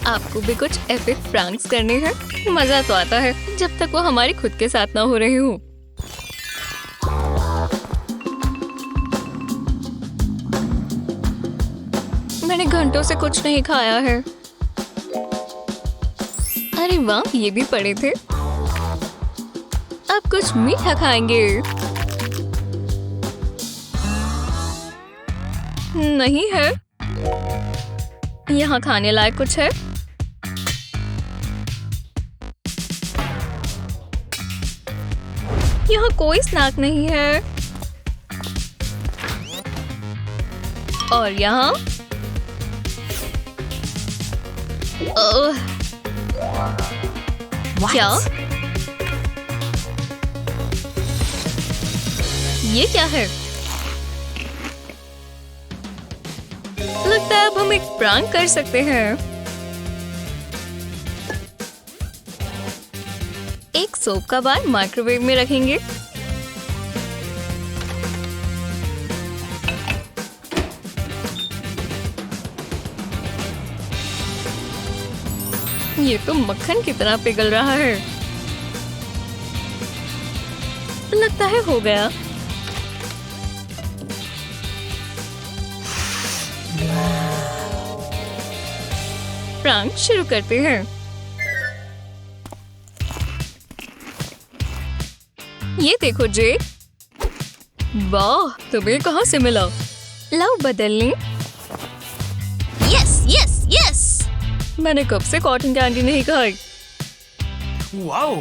आपको भी कुछ एपिक प्रैंक्स करने हैं। मजा तो आता है जब तक वो हमारे खुद के साथ ना हो रहे हो। मैंने घंटों से कुछ नहीं खाया है। अरे वाह, ये भी पड़े थे। अब कुछ मीठा खाएंगे। नहीं है। यहाँ खाने लायक कुछ है? यहाँ कोई स्नैक नहीं है। और यहाँ क्या? ये क्या है? लगता है अब हम एक प्रैंक कर सकते हैं। एक सोप का बार माइक्रोवेव में रखेंगे। ये तो मक्खन की तरह पिघल रहा है। लगता है हो गया। प्रैंक शुरू करते हैं। ये देखो जे। वाह, तुम्हें कहाँ से मिला? लाओ बदल लें। Yes yes yes. मैंने कब से कॉटन कैंडी नहीं खाई। वाओ!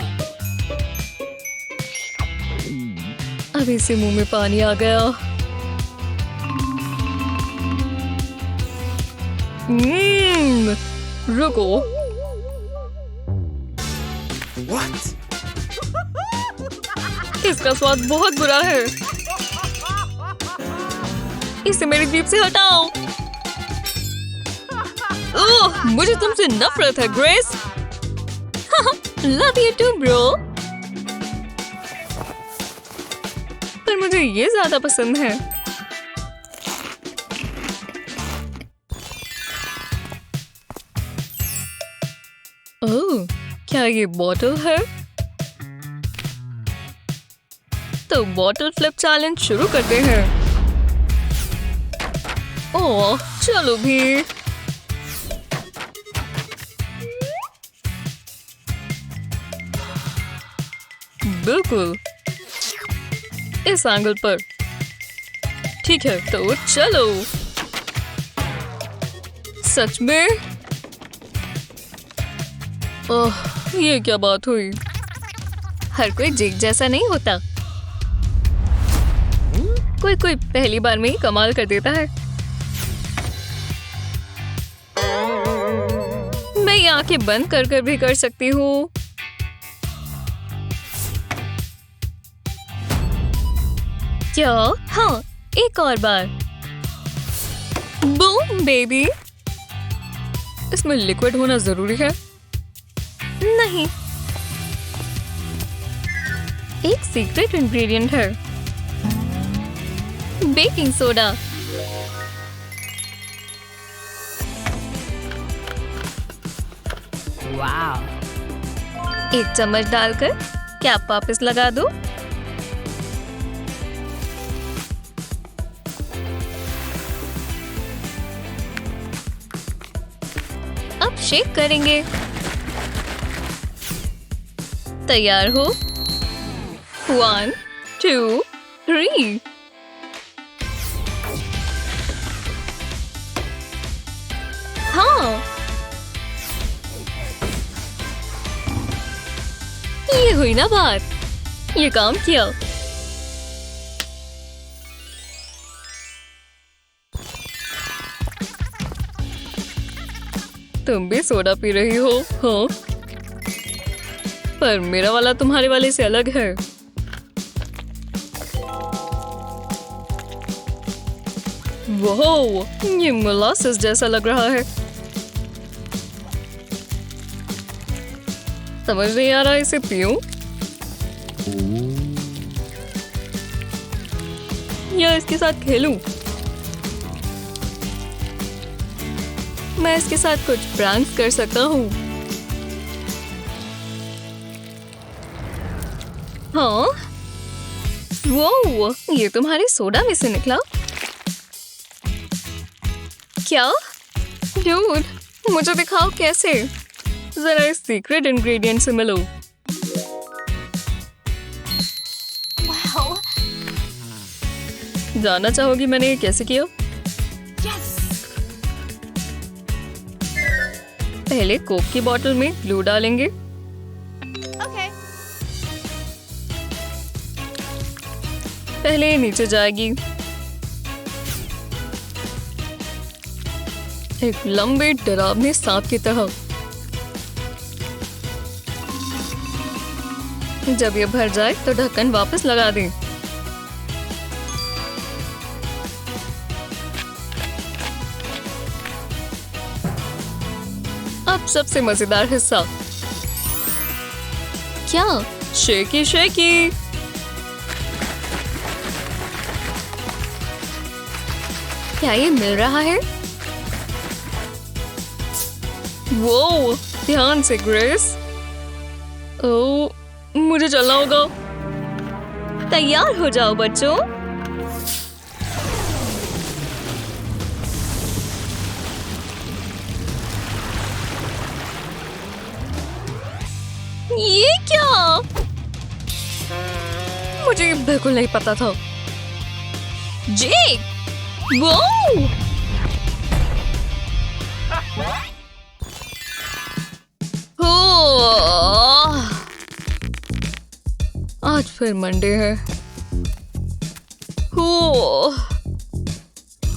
अभी से मुंह में पानी आ गया। रुको। What? इसका स्वाद बहुत बुरा है। इसे मेरी जीभ से हटाओ। ओह, मुझे तुमसे नफरत है Grace. Love you too bro. पर मुझे ये ज्यादा पसंद है। ओह, क्या ये बॉटल है? तो बॉटल फ्लिप चैलेंज शुरू करते हैं। ओह, चलो भी। बिल्कुल इस एंगल पर। ठीक है, तो चलो। सच में? ओह, ये क्या बात हुई? हर कोई जिग जैसा नहीं होता। कोई कोई पहली बार में ही कमाल कर देता है। मैं ये आंखें बंद कर कर भी कर सकती हूँ। क्या? हाँ, एक और बार। Boom baby. इसमें लिक्विड होना जरूरी है? नहीं, एक सीक्रेट इंग्रेडिएंट है। Baking soda. वाओ! एक चम्मच डालकर कैप वापस लगा दो। अब शेक करेंगे। तैयार हो? 1 2 3। हाँ, ये हुई ना बात। ये काम किया। तुम भी सोडा पी रही हो? हाँ, पर मेरा वाला तुम्हारे वाले से अलग है। वाह, ये मोलासेस जैसा लग रहा है। समझ नहीं आ रहा इसे पीऊं या इसके साथ खेलूं। मैं इसके साथ कुछ प्रैंक्स कर सकता हूँ। हाँ, वो ये तुम्हारी सोडा में से निकला क्या? डूड, मुझे दिखाओ कैसे। जरा इस सीक्रेट इंग्रेडिएंट से मिलो। जानना चाहोगी मैंने ये कैसे किया? पहले कोक की बोतल में ग्लू डालेंगे। पहले ये नीचे जाएगी। एक लंबे डरावने सांप की तरह। जब ये भर जाए तो ढक्कन वापस लगा दें। अब सबसे मजेदार हिस्सा। क्या? Shaky shaky. क्या ये मिल रहा है? वो ध्यान से ग्रेस। ओह, मुझे चलना होगा। तैयार हो जाओ बच्चों। ये क्या? मुझे बिल्कुल नहीं पता था। जेक, वो आज फिर मंडे है। हो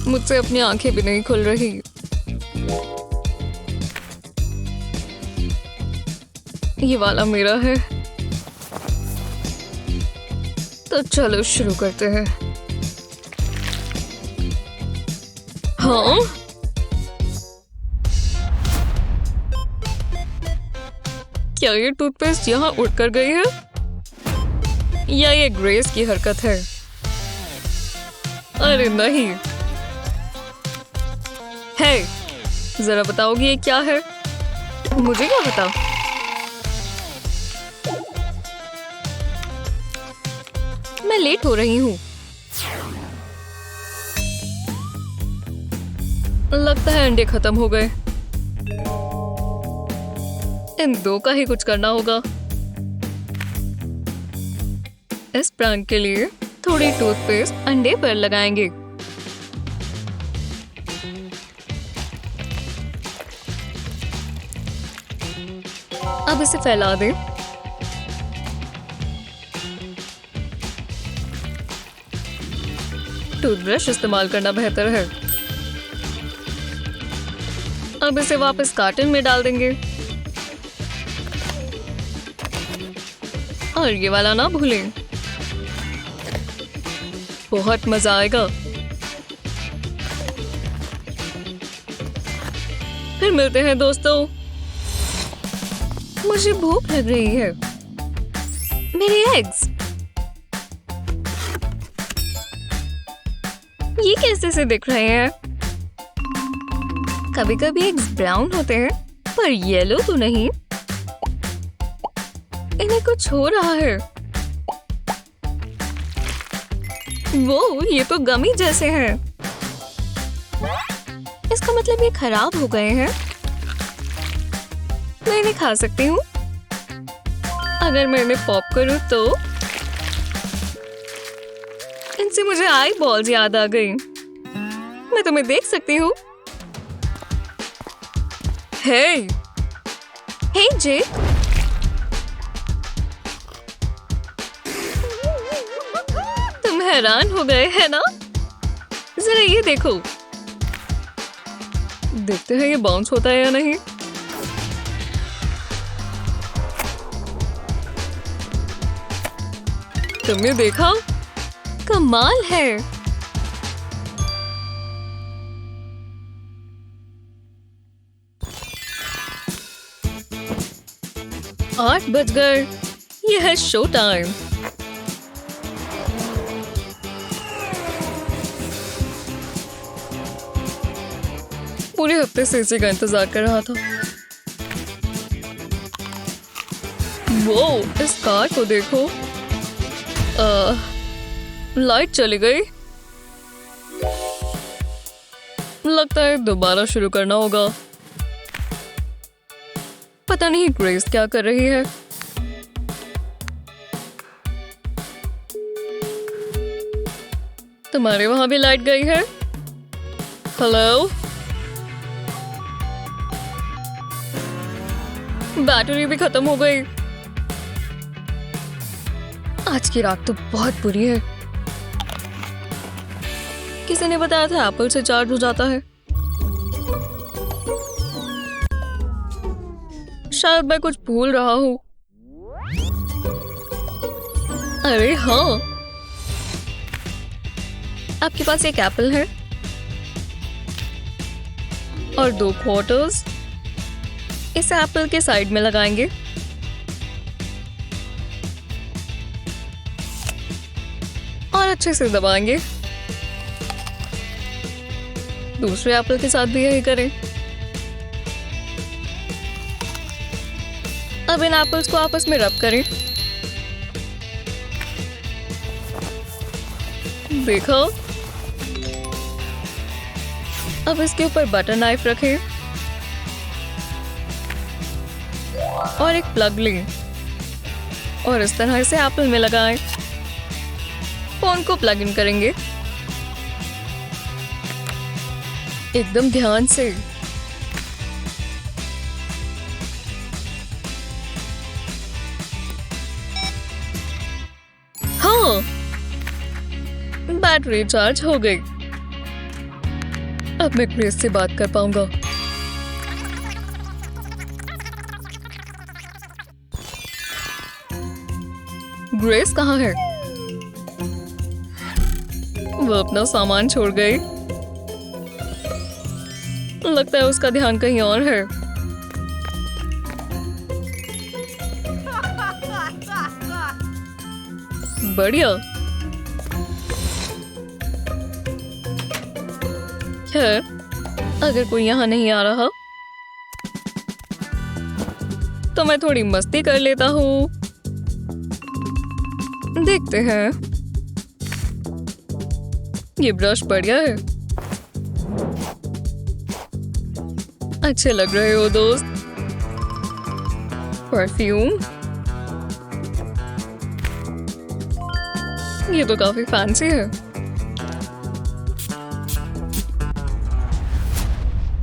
मुझसे अपनी आंखें भी नहीं खुल रही। ये वाला मेरा है। तो चलो शुरू करते हैं। हाँ, क्या ये टूथपेस्ट यहाँ उड़कर गई है या ये ग्रेस की हरकत है? अरे नहीं। हे, जरा बताओगी ये क्या है? मुझे क्या पता। मैं लेट हो रही हूँ। लगता है अंडे खत्म हो गए। इन दो का ही कुछ करना होगा। इस प्रैंक के लिए थोड़ी टूथपेस्ट अंडे पर लगाएंगे। अब इसे फैला दें। टूथब्रश इस्तेमाल करना बेहतर है। अब इसे वापस कार्टन में डाल देंगे। और ये वाला ना भूलें। बहुत मजा आएगा। फिर मिलते हैं दोस्तों। मुझे भूख लग रही है। मेरे एग्स। ये कैसे से दिख रहे हैं? कभी कभी एग्स ब्राउन होते हैं पर येलो तो नहीं। इन्हें कुछ हो रहा है। वो ये तो गमी जैसे हैं। इसका मतलब ये खराब हो गए हैं। मैं इन्हें खा सकती हूँ। अगर मैं इन्हें पॉप करूँ तो इनसे मुझे आई बॉल्स याद आ गई। मैं तुम्हें देख सकती हूँ। हे जे, तुम हैरान हो गए है ना? जरा ये देखो। देखते हैं ये बाउंस होता है या नहीं। तुमने देखा? कमाल है। 8 बज गए। यह है शो टाइम। पूरे हफ्ते से इसी का इंतजार कर रहा था। वो इस कार को देखो। लाइट चली गई। लगता है दोबारा शुरू करना होगा। पता नहीं ग्रेस क्या कर रही है। तुम्हारे वहां भी लाइट गई है? हेलो? बैटरी भी खत्म हो गई। आज की रात तो बहुत बुरी है। किसी ने बताया था एप्पल से चार्ज हो जाता है। शायद मैं कुछ भूल रहा हूँ। अरे हाँ, आपके पास एक एप्पल है और 2 क्वार्टर्स। इस एप्पल के साइड में लगाएंगे और अच्छे से दबाएंगे। दूसरे एप्पल के साथ भी यही करें। अब इन एप्पल्स को आपस में रब करें। देखो, अब इसके ऊपर बटर नाइफ रखें और एक प्लग लें और इस तरह से एप्पल में लगाएं। फोन को प्लग इन करेंगे एकदम ध्यान से। हाँ, बैटरी चार्ज हो गई। अब मैं ग्रेस से बात कर पाऊंगा। ग्रेस कहाँ है? वो अपना सामान छोड़ गई। लगता है उसका ध्यान कहीं और है। बढ़िया है। अगर कोई यहाँ नहीं आ रहा तो मैं थोड़ी मस्ती कर लेता हूँ। देखते हैं। ये ब्रश बढ़िया है। अच्छे लग रहे हो दोस्त। परफ्यूम, ये तो काफी फैंसी है।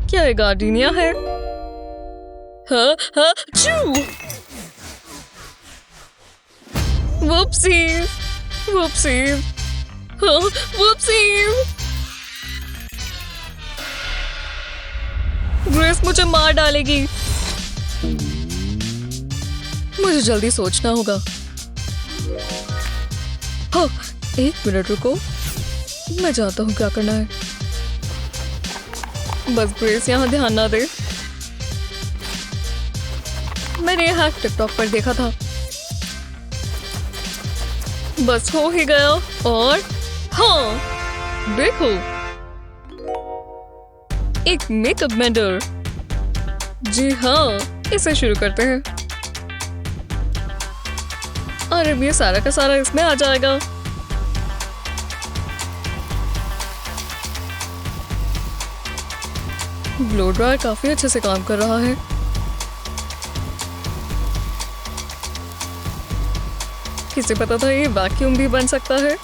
क्या ये गार्डिनिया है? हाँ हाँ, चू। वुप्सी, वुप्सी, हाँ, वुप्सी। ग्रेस मुझे मार डालेगी। मुझे जल्दी सोचना होगा। हाँ, 1 मिनट रुको, मैं जानता हूँ क्या करना है। बस ग्रेस यहाँ ध्यान ना दे। मैंने यह टिकटॉक पर देखा था। बस हो ही गया। और हाँ, देखो, एक मेकअप ब्लेंडर। जी हाँ, इसे शुरू करते हैं और अब ये सारा का सारा इसमें आ जाएगा। ब्लो ड्रायर काफी अच्छे से काम कर रहा है। किसे पता था ये वैक्यूम भी बन सकता है?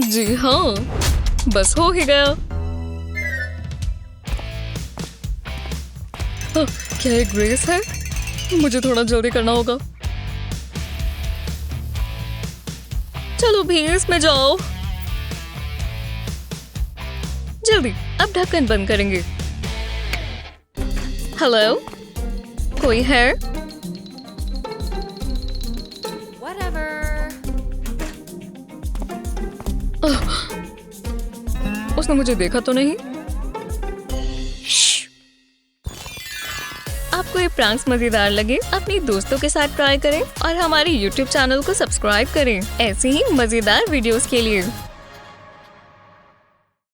जी हाँ, बस हो ही गया। क्या ये ग्रेस है? मुझे थोड़ा जल्दी करना होगा। चलो भी इसमें जाओ जल्दी। अब ढक्कन बंद करेंगे। हेलो, कोई है? उसने मुझे देखा तो नहीं? आपको ये प्रैंक्स मजेदार लगे, अपने दोस्तों के साथ ट्राई करें और हमारे YouTube चैनल को सब्सक्राइब करें ऐसे ही मजेदार वीडियोस के लिए।